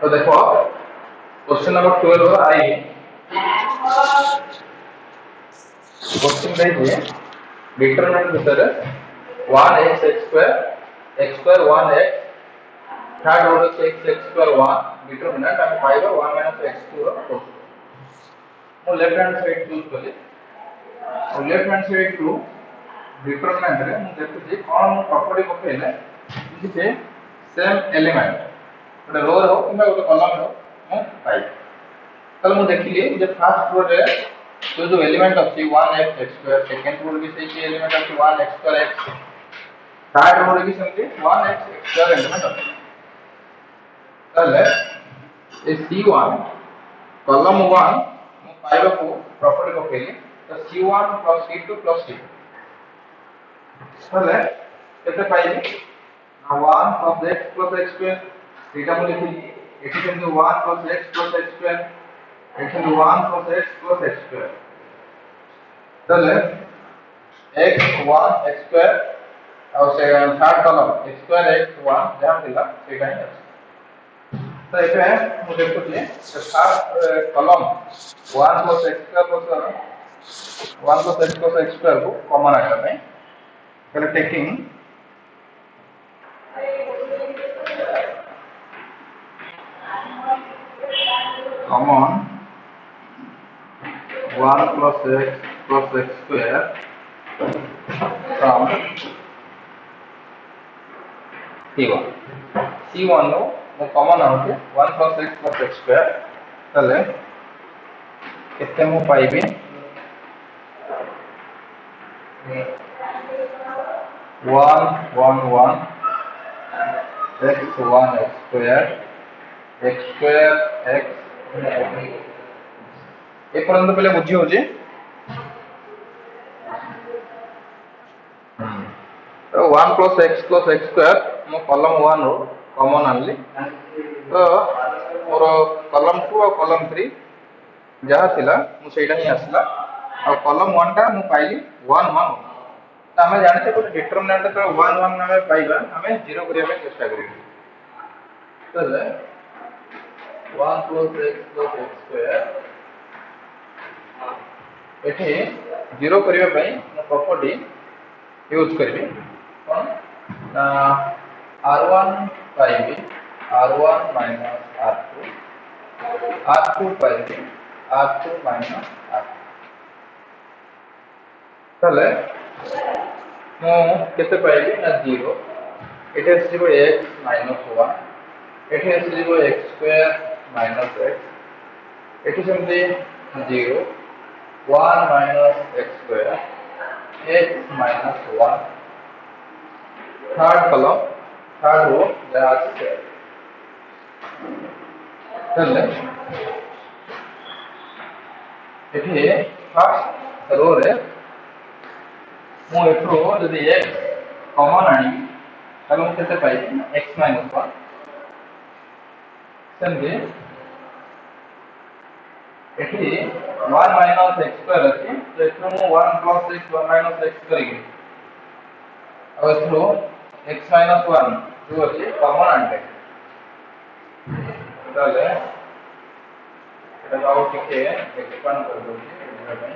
तो देखो question number 12 आई क्वेश्चन देखिए डिटरमिनेंट भितर 1x x square 1x third order से x स्क्वायर 1 डिटरमिनेंट हम पाइबा 1 x2 रो क्वेश्चन मो लेफ्ट हैंड साइड चूज कले और left hand side to determinant रे मु देखुची कोन प्रॉपर्टी पकेले जे सेम एलिमेंट गोटे रो रो किंबा गोटे कॉलम रो मु पाइ तले मु देखिली जे फर्स्ट रो रे जो एलिमेंट अछि 1x स्क्वायर सेकंड रो भी सेही एलिमेंट अछि 1x square x third row रे भी सेमती 1x स्क्वायर एलिमेंट अछि तले ए C1 कॉलम 1 मु पाइबा को प्रॉपर्टी पकेली तो C1 plus C2 plus C2 तले केते पाइली 1 plus x plus x square एटा मु लिखिली एठी केते 1 plus x plus x square एठी 1 plus x plus x square तले x1 x square और से third column x square x1 जहां दिला सेटा ही अछि तो एटा मु देखुची third column 1 plus x square plus 1 plus x plus x square को कॉमन आइला पे पहले taking common 1 plus x square from C1 C1 नो मो common out 1 plus x square तले केते मु पाइबे 1 1 1 x1 x square x ए पर्यंत पहले बुझी हो जे तो 1 plus x square मो कॉलम 1 रो कॉमन आनली तो मोर कॉलम 2 और कॉलम 3 जहा थिला मु सेटा ही आसला और कॉलम 1 का मु पाइली 1 1 तो हमें जानते को डिटरमिनेंट तो 1 1 हमें पाइबा हमें 0 करिया पे चेष्टा करियो तो 1 plus x square एठी 0 करिया पे प्रॉपर्टी यूज करबी कोन r1 पाइबी r1 minus r2 पाइबी r2 minus r2 तले मो केते पाइबी ना 0 एटे 0 x minus 1 एटे 0 x square minus x एटे समझे 0 1 minus x square x minus 1 third column third row जहाँ से चल एठी फर्स्ट रो रे मु एठो जदी x कॉमन आनी तले मु केते पाइ x minus 1 समझे एठी 1 minus x square अछि तो एठो मु 1 plus x 1 minus x करिगे और एठो x minus 1 जो अछि कॉमन आनते तले एटा आउट के एक्सपांड कर दो बुझा पे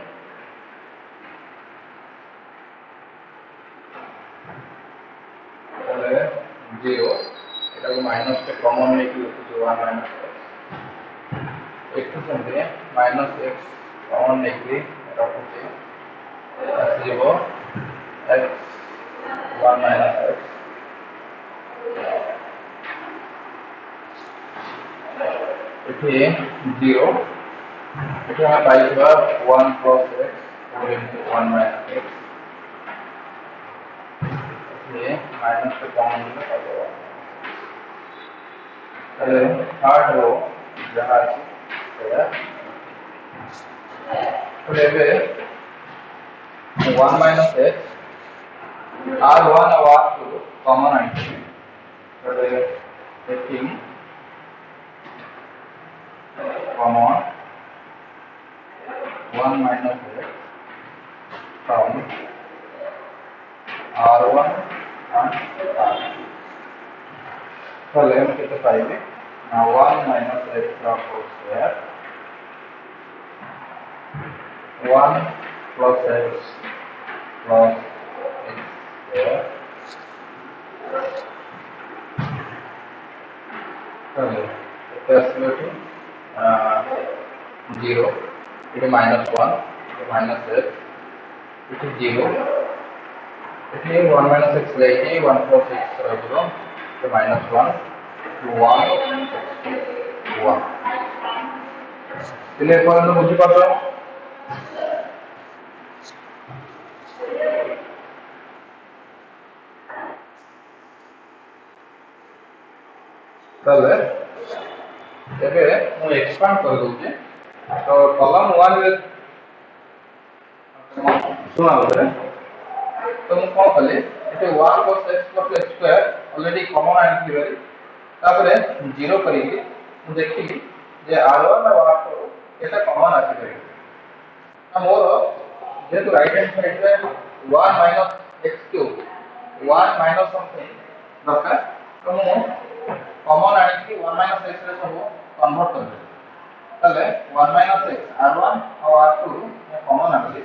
तले 0 एटा को माइनस के कॉमन लेके जो 1 minus x एक तो समझे माइनस x कॉमन लेके एटा को 0 x 1 minus x एठी 0 एठी हम पाइबा 1 plus x into 1 minus x ये माइनस के कॉमन ले पाइबा अरे थर्ड रो जहां है तो लेबे 1 minus x r1 और r2 कॉमन आइटम तो taking common 1 minus x from r1 and r2 तो लेम केते पाइबे Now 1 minus x whole square, 1 plus x plus x square. Okay. Equality 0. It is minus 1. It is minus x. It is 0. It is 1 minus x like 1 plus x 0. It is minus 1 to 1 1. Clear পর্যন্ত বুঝতে পারছো? তাহলে ଏବେ ମୁଁ expand କରିଦଉଛି ତ କଲମ 1 ରେ ଶୁଣା ବୋଧେ ତ ମୁଁ କଣ କଲି ଏଠି 1 plus x plus x square already common ଆଣିଥିଲି ତାପରେ 0 କରିକି ମୁଁ ଦେଖିଲି ଯେ r1 ଆଉ r2 এটা common ଆସିପାରିବ ନା ମୋର ଯେହେତୁ ରାଇଟ୍ ହ୍ୟାଣ୍ଡ ସାଇଡରେ 1 minus x cube 1 minus something ଦରକାର ତ ମୁଁ common ଆଣିକି 1 minus x ରେ ସବୁ କନଭର୍ଟ କରିଦେବି তাহলে 1 minus x r1 ଆଉ r2 ମୁଁ common ଆଣିଲି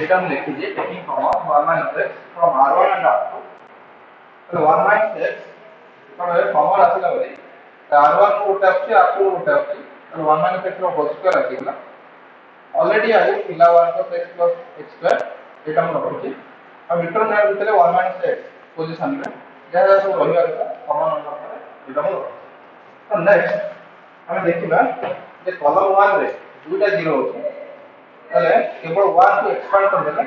এটা ମୁଁ লিখিছি taking common 1 minus x from r1 and r2 তাহলে 1 minus x তাহলে common ଆସିଲା ପରେ r1 କୁ ଗୋଟେ ଅଛି r2 କୁ ଗୋଟେ ଅଛି ତାହଲେ 1 minus x ର ହୋଲ ସ୍କ୍ୱାର ଆସିଗଲା ऑलरेडी आगे पिला 1 plus x plus x square এটা আমরা রখছি আর ডিটারমিনেন্ট ভিতরে 1 minus x পজিশন রে যা যা সব রহিবা কথা কমন নম্বর করে এটা আমরা রখছি তো নেক্সট ଆମେ ଦେଖିବା ଯେ କଲମ 1 ରେ দুইটা 0 ଅଛି তাহলে কেবল 1 କୁ এক্সপান্ড କରିଦେଲେ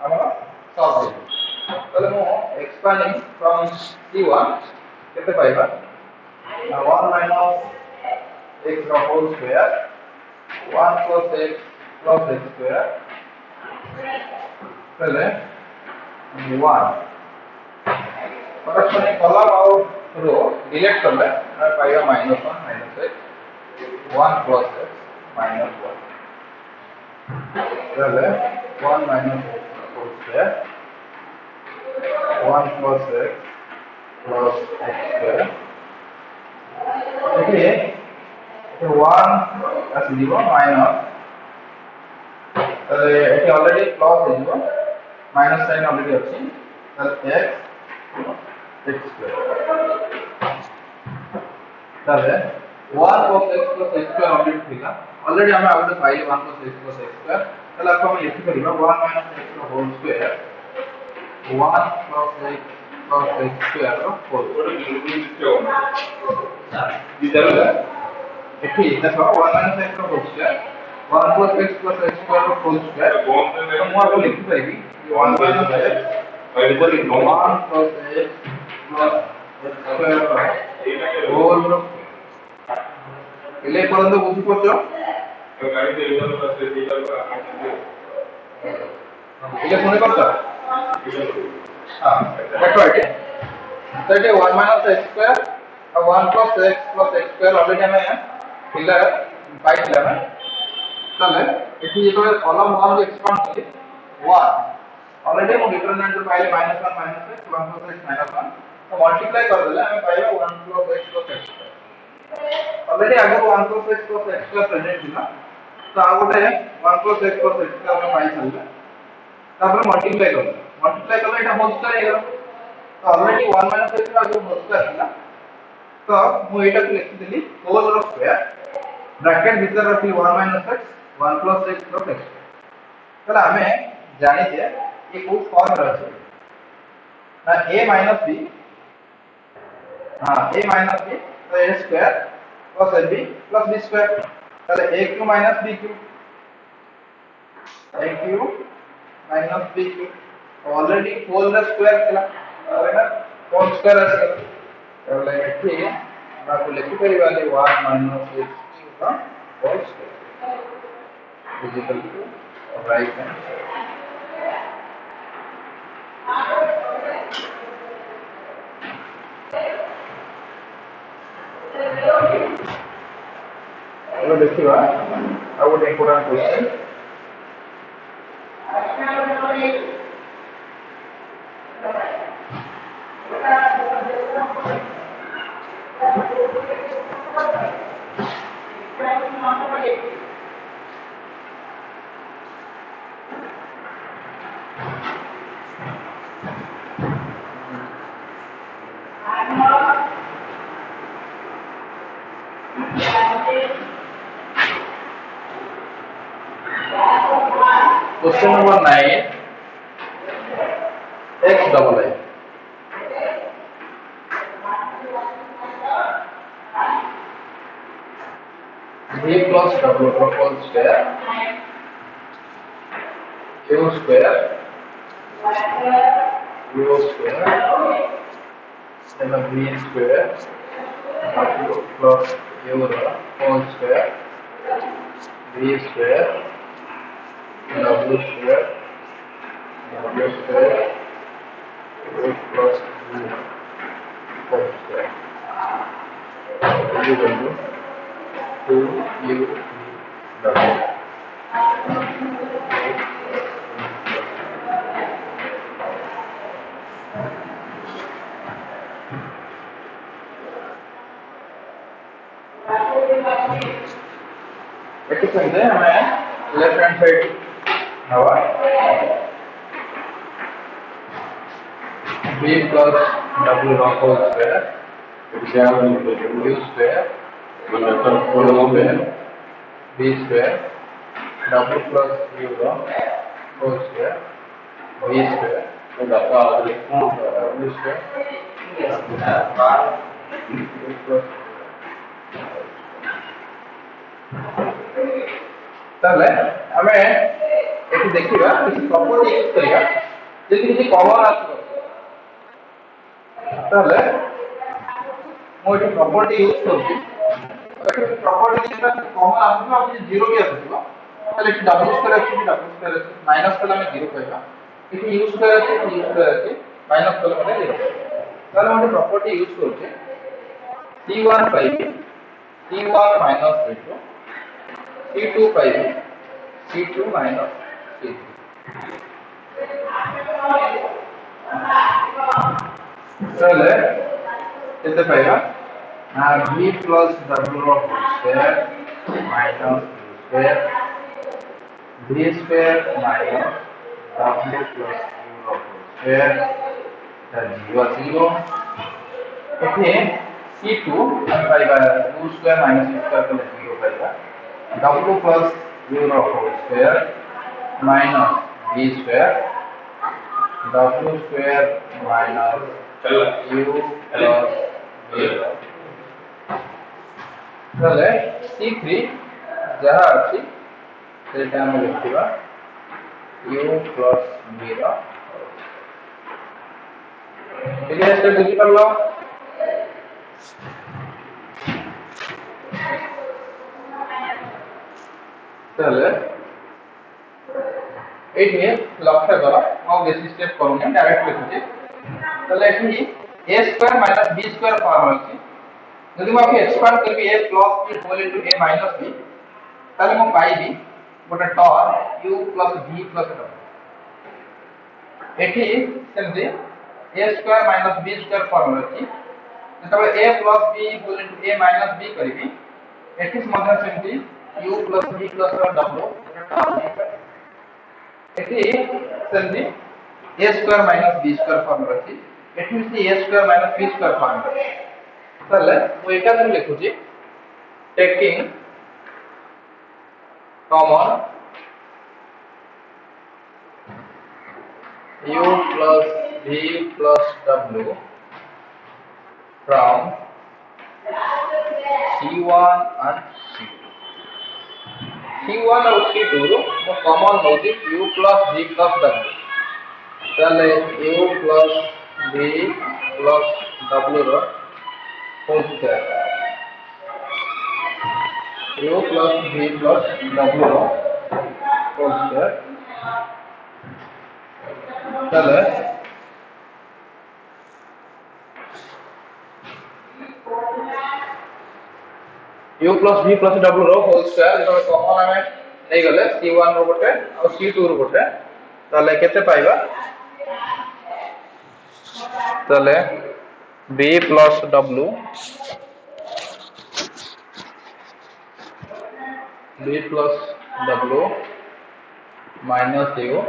ଆମର ସଲ୍ଭ ହେଇଯିବ ତାহଲେ ମୁଁ ଏକ୍ସପାଣ୍ଡିଂ फ्रॉम c1 କେତେ ପାଇବା 1 minus x ର whole square 1 plus x plus x square पहले 1 corresponding column और row delete कर ले मैं पाएगा -1 minus x 1 plus x minus 1 पहले 1 minus x whole square 1 plus x plus x square देखिए 1 as 0 minus তাহলে এটি অলরেডি প্লাস হয়ে যাব মাইনাস সাইন অলরেডি আছে তাহলে x স্কয়ার তাহলে 1 plus x plus x square already ଥିଲା অলরেডি ଆମେ ଆଉ ଗୋଟେ ପାଇଲେ 1 plus x plus x square ତାহଲେ ଆପଣ ଲେଖି ପାରିବା 1 minus x ର whole square 1 plus x plus x square ର হোল ସ୍কয়ার এটি দেখো 1 minus x ର whole square 1 plus x plus x square of whole square तो ମୁଁ आपको लिख पाएगी 1 minus x equal to 1 plus x plus x square whole ile পর্যন্ত বুঝি পড়ছো ile শুনে করছো হ্যাঁ দেখো এটি তো এটি 1 minus x square और 1 plus x plus x square already আমি পিলা পাইছিলাম তাহলে এটি যেভাবে কলাম 1 কে এক্সপান্ড করি 1 অলরেডি আমি ডিটারমিনেন্ট পাইলে -1 -x 1 plus x -1 তো মল্টিপ্লাই করে দিলে আমি পাইবা 1 plus x plus x already আগে 1 plus x plus x square present ছিল তো আর গোটে 1 plus x plus x square আমি পাই সারিলা তারপরে মল্টিপ্লাই করলে এটা হোল স্কয়ার হয়ে গেল তো অলরেডি 1 minus x র আগে হোল স্কয়ার ছিল তো ମୁଁ ଏଇଟାକୁ ଲେଖିଦେଲି হোল ର স্কয়ার ব্র্যাকেট ভিতরে রাখি 1 minus x 1 plus x plus x তাহলে আমি জানি যে এই কোন ফর্ম রয়েছে না a minus b a minus b তো a square plus ab plus b square তাহলে a cube minus b cube a cube minus b cube already whole র স্কয়ার ছিল তাহলে না হোল স্কয়ার আছে তাহলে এটি আমরা লিখি পারিবা 1 minus x cube whole square is equal to right hand side. Now देखिए अब ଗୋଟେ important question question number 9 x double I v plus w whole square q square u square then v square w plus u whole square v square w square u plus u whole square equal to 2u w ଏଠି ସେମିତି ଆମେ left hand side ନେବା b plus w whole square u square b square w plus u whole square v square w square ताले हमें एठी देखिबा किसी property use करिया जल्दी किसी कॉमन आसबो ताले मो एठी प्रॉपर्टी यूज करछि एठी प्रॉपर्टी जेटा कॉमन आसबो आ जीरो भी आसबो ताले एठी डबल स्क्वायर अछि माइनस कला में जीरो कहबा एठी यूज करे माइनस कला में जीरो ताले मो प्रॉपर्टी यूज करछि c1 पाइबे c1 minus c2 c2 पाइबे c2 minus c3 चले कितने पाइबा v plus w whole square minus square v square minus w plus u whole square that 0 एथे c2 हम पाइबा 2 square minus u square को 0 पाइबा w plus u whole square minus v square w square minus u plus v चले c3 जहाँ अच्छी सेटा हम लिखिबा u plus v ठीक है स्टेप बुझी परलो चले एठी लक्ष्य करा मो बेसिस स्टेप करूनी डायरेक्ट लिखुची चले एठी a square minus b square form अछि यदि मैं एक्सपांड करबी a plus b whole into a minus b ताले मो पाइबी गोटे term u plus v plus w एठी सेमते a square minus b square form अछि जेतबे a plus b whole into a minus b करबी एठी मध्य सेमते u plus v plus w एठी सेमते a square minus b square form अछि एठी से a square minus b square form अछि ताले मु एटा से लिखुची taking common u plus v plus w from c1 and c2 c1 और c2 रो कॉमन होची u plus v plus w ताले u plus v plus w रो whole square u plus v plus w रो whole square ताले u plus v plus w रो whole square जो common हमें नहीं गले c1 रो गोटे और c2 रो गोटे ताले केते पाइबा ताले v plus w minus u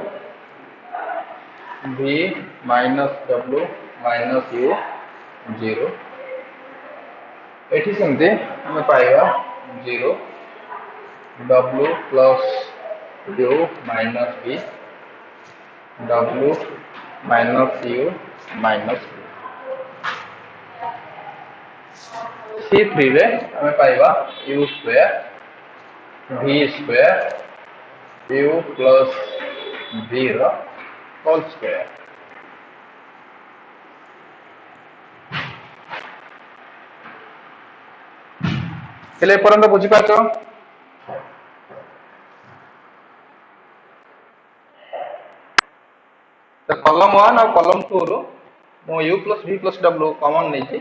v minus w minus u 0 एठी सेमते हमें पाएगा 0 w plus u minus v w minus u minus C3 रे हमें पाइबा u square v square u plus v रो होल स्क्वायर हेले परंत बुझी पाछ तो कॉलम 1 और कॉलम 2 रो मो u plus v plus w common नहीं थी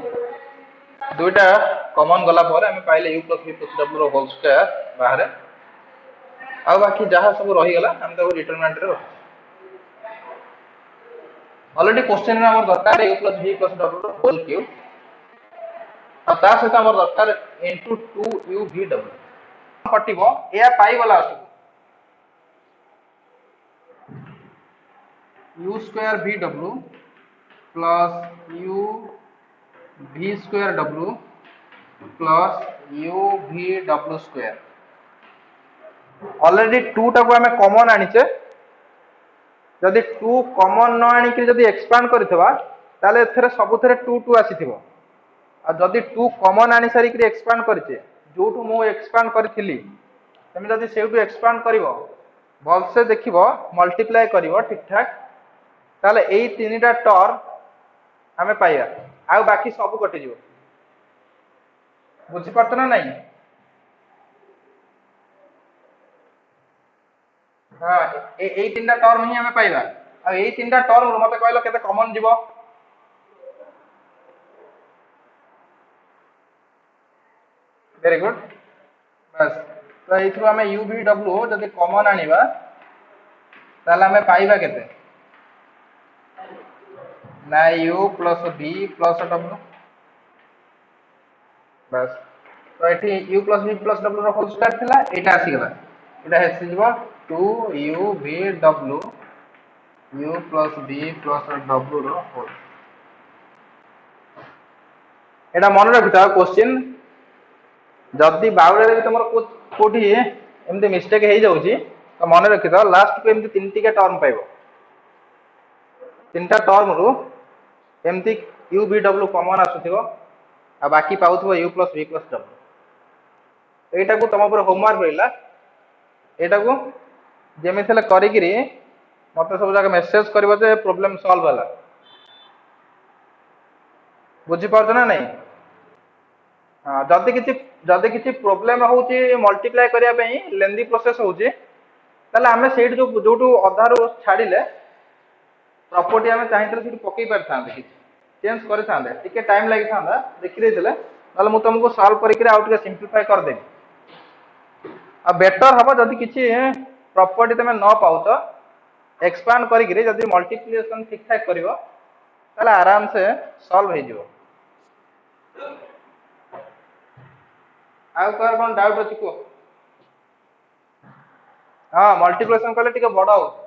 दुईटा कॉमन गला पर हमें पाइले u plus v plus w रो होल स्क्वायर बाहर आ बाकी जहाँ सब रही गला हम तो डिटरमिनेंट रे ऑलरेडी क्वेश्चन में हमर दरकार u plus v plus w रो होल क्यूब और ता सहित हमर दरकार इनटू 2u v w कटिबो या पाई वाला आसु u square v w plus u v square w plus u v w square already 2 टाको हमें कॉमन आनिचे जदि 2 कॉमन न आनी कि जदि एक्सपांड करथबा ताले एथरे सबुथरे 2 2 आसीथिबो आ जदि 2 कॉमन आनी सारी कि एक्सपांड करचे जोठु मो एक्सपांड करथिली तमे जदि सेउटु एक्सपांड करिवो भल से देखिवो मल्टीप्लाई करिवो ठीक ठाक ताले एई तीनटा टर्म हमें पाइया आ बाकी सब कटि जिवो बुझि पड़त ना नहीं हाँ ए तीनटा टर्म ही हमें पाइबा आ ए तीनटा टर्म मते कहलो केते कॉमन जीवो वेरी गुड बस तो एथु हमें u v w जदि कॉमन आनिबा ताले हमें पाइबा केते ना u plus v plus w बस तो एठी u plus v plus w रो होल स्क्वायर थिला एटा आसी गला एटा हेसि जीवो 2u v w u plus v plus w रो होल एटा मन रखिता क्वेश्चन जदि बाउरे भी तुम कोठी एमती मिस्टेक हो जाउची तो मन रखिता लास्ट को एमती तीन टिका टर्म पाइबो तीनटा टर्म रु एमती u v w कॉमन आसुथिबो आ बाकी पाउथबो u plus v plus w एटा को तुम ऊपर होमवर्क रहिला एटा को जेमे थले करी गिरी मते सब जगह मेसेज करबो जे प्रॉब्लम सॉल्व होला बुझी पाउछ ना नहीं हाँ जदि किसी प्रोब्लेम होची मल्टीप्लाई करिया पई लेंदी प्रोसेस होची ताले हमें सेट जो अधारू छाड़िले प्रॉपर्टी हमें चाहिए से पकई पारि था चेंज कर टे टाइम लगी था देखी देते ना मुझे तुमको सॉल्व करके सिंप्लीफाई कर देबी आ बेटर हम जदि किसी प्रॉपर्टी तुम न पाउच एक्सपांड करी जदि मल्टीप्लिकेशन ठीक ठाक कर आराम से सॉल्व हो कौन कौन डाउट अच्छी कह हाँ मल्टीप्लिकेशन कले टिके बड़ हो